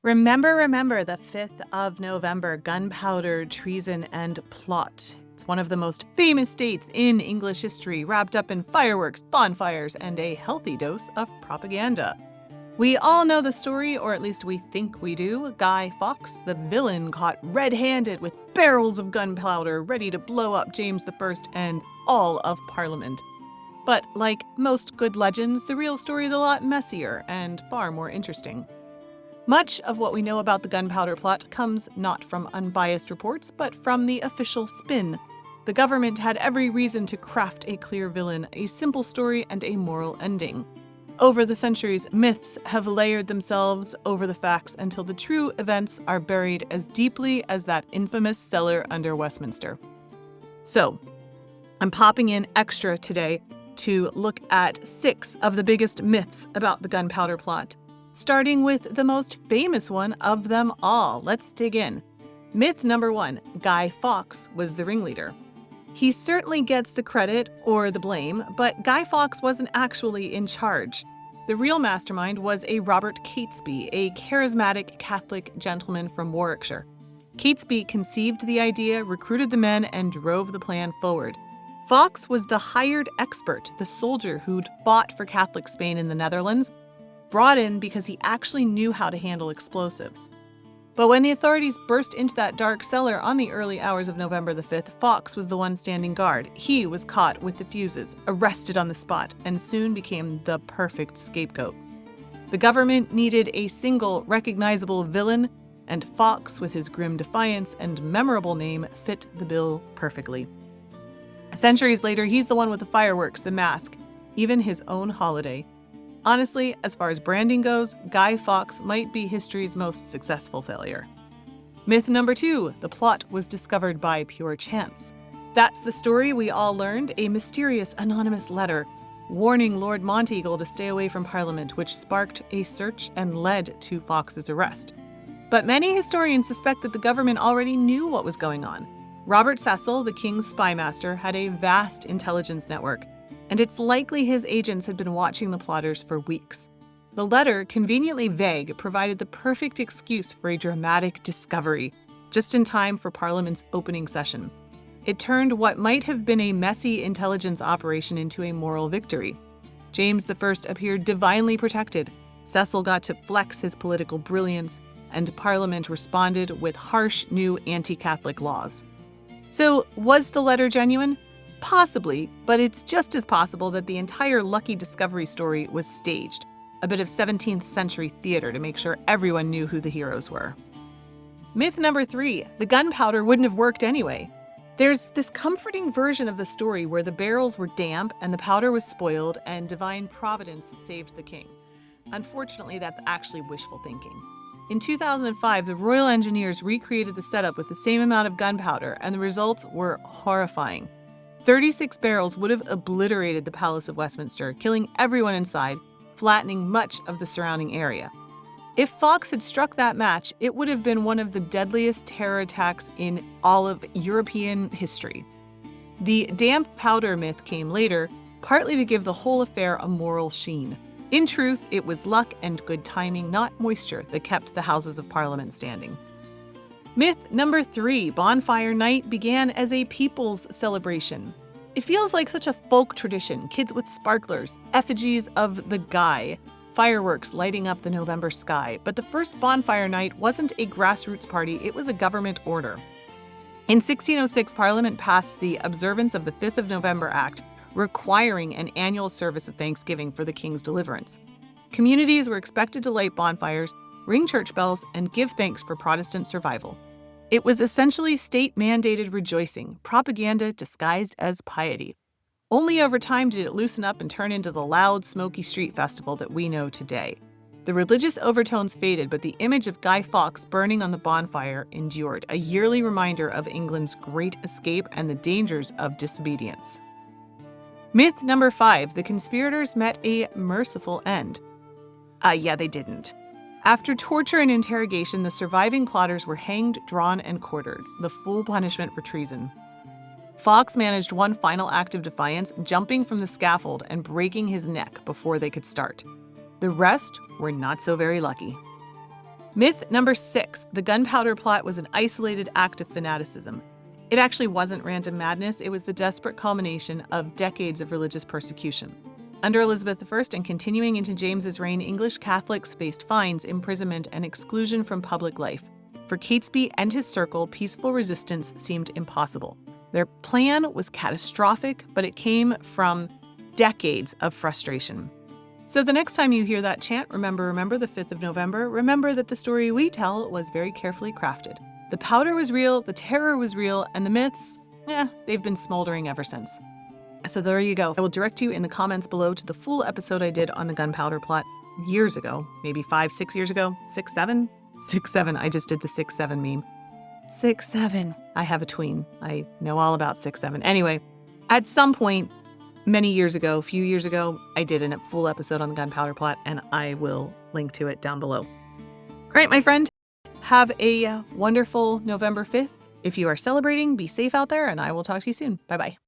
Remember the 5th of November, gunpowder, treason, and plot. It's one of the most famous dates in English history, wrapped up in fireworks, bonfires, and a healthy dose of propaganda. We all know the story, or at least we think we do. Guy Fawkes, the villain, caught red-handed with barrels of gunpowder ready to blow up James I and all of Parliament. But like most good legends, the real story is a lot messier and far more interesting. Much of what we know about the Gunpowder Plot comes not from unbiased reports, but from the official spin. The government had every reason to craft a clear villain, a simple story, and a moral ending. Over the centuries, myths have layered themselves over the facts until the true events are buried as deeply as that infamous cellar under Westminster. So, I'm popping in extra today to look at 6 of the biggest myths about the Gunpowder Plot, starting with the most famous one of them all. Let's dig in. Myth number 1, Guy Fawkes was the ringleader. He certainly gets the credit or the blame, but Guy Fawkes wasn't actually in charge. The real mastermind was a Robert Catesby, a charismatic Catholic gentleman from Warwickshire. Catesby conceived the idea, recruited the men, and drove the plan forward. Fawkes was the hired expert, the soldier who'd fought for Catholic Spain in the Netherlands, brought in because he actually knew how to handle explosives. But when the authorities burst into that dark cellar on the early hours of November the 5th, Fawkes was the one standing guard. He was caught with the fuses, arrested on the spot, and soon became the perfect scapegoat. The government needed a single, recognizable villain, and Fawkes, with his grim defiance and memorable name, fit the bill perfectly. Centuries later, he's the one with the fireworks, the mask, even his own holiday. Honestly, as far as branding goes, Guy Fawkes might be history's most successful failure. Myth number 2, the plot was discovered by pure chance. That's the story we all learned, a mysterious anonymous letter warning Lord Monteagle to stay away from Parliament, which sparked a search and led to Fawkes' arrest. But many historians suspect that the government already knew what was going on. Robert Cecil, the king's spymaster, had a vast intelligence network, and it's likely his agents had been watching the plotters for weeks. The letter, conveniently vague, provided the perfect excuse for a dramatic discovery, just in time for Parliament's opening session. It turned what might have been a messy intelligence operation into a moral victory. James I appeared divinely protected, Cecil got to flex his political brilliance, and Parliament responded with harsh new anti-Catholic laws. So, was the letter genuine? Possibly, but it's just as possible that the entire Lucky Discovery story was staged, a bit of 17th century theater to make sure everyone knew who the heroes were. Myth number 3, the gunpowder wouldn't have worked anyway. There's this comforting version of the story where the barrels were damp and the powder was spoiled and divine providence saved the king. Unfortunately, that's actually wishful thinking. In 2005, the Royal Engineers recreated the setup with the same amount of gunpowder, and the results were horrifying. 36 barrels would have obliterated the Palace of Westminster, killing everyone inside, flattening much of the surrounding area. If Fawkes had struck that match, it would have been one of the deadliest terror attacks in all of European history. The damp powder myth came later, partly to give the whole affair a moral sheen. In truth, it was luck and good timing, not moisture, that kept the Houses of Parliament standing. Myth number 3, Bonfire Night began as a people's celebration. It feels like such a folk tradition, kids with sparklers, effigies of the Guy, fireworks lighting up the November sky. But the first Bonfire Night wasn't a grassroots party, it was a government order. In 1606, Parliament passed the Observance of the 5th of November Act, requiring an annual service of thanksgiving for the king's deliverance. Communities were expected to light bonfires, ring church bells, and give thanks for Protestant survival. It was essentially state-mandated rejoicing, propaganda disguised as piety. Only over time did it loosen up and turn into the loud, smoky street festival that we know today. The religious overtones faded, but the image of Guy Fawkes burning on the bonfire endured, a yearly reminder of England's great escape and the dangers of disobedience. Myth number 5, the conspirators met a merciful end. Yeah, they didn't. After torture and interrogation, the surviving plotters were hanged, drawn, and quartered, the full punishment for treason. Fawkes managed one final act of defiance, jumping from the scaffold and breaking his neck before they could start. The rest were not so very lucky. Myth number 6, the Gunpowder Plot was an isolated act of fanaticism. It actually wasn't random madness, it was the desperate culmination of decades of religious persecution. Under Elizabeth I and continuing into James's reign, English Catholics faced fines, imprisonment, and exclusion from public life. For Catesby and his circle, peaceful resistance seemed impossible. Their plan was catastrophic, but it came from decades of frustration. So the next time you hear that chant, remember the 5th of November, remember that the story we tell was very carefully crafted. The powder was real, the terror was real, and the myths, they've been smoldering ever since. So there you go. I will direct you in the comments below to the full episode I did on the Gunpowder Plot years ago, maybe 5, 6 years ago, 6, 7? 6, 7, I just did the 6, 7 meme. 6, 7, I have a tween. I know all about 6, 7. Anyway, at some point, many years ago, a few years ago, I did a full episode on the Gunpowder Plot, and I will link to it down below. All right, my friend, have a wonderful November 5th. If you are celebrating, be safe out there, and I will talk to you soon. Bye-bye.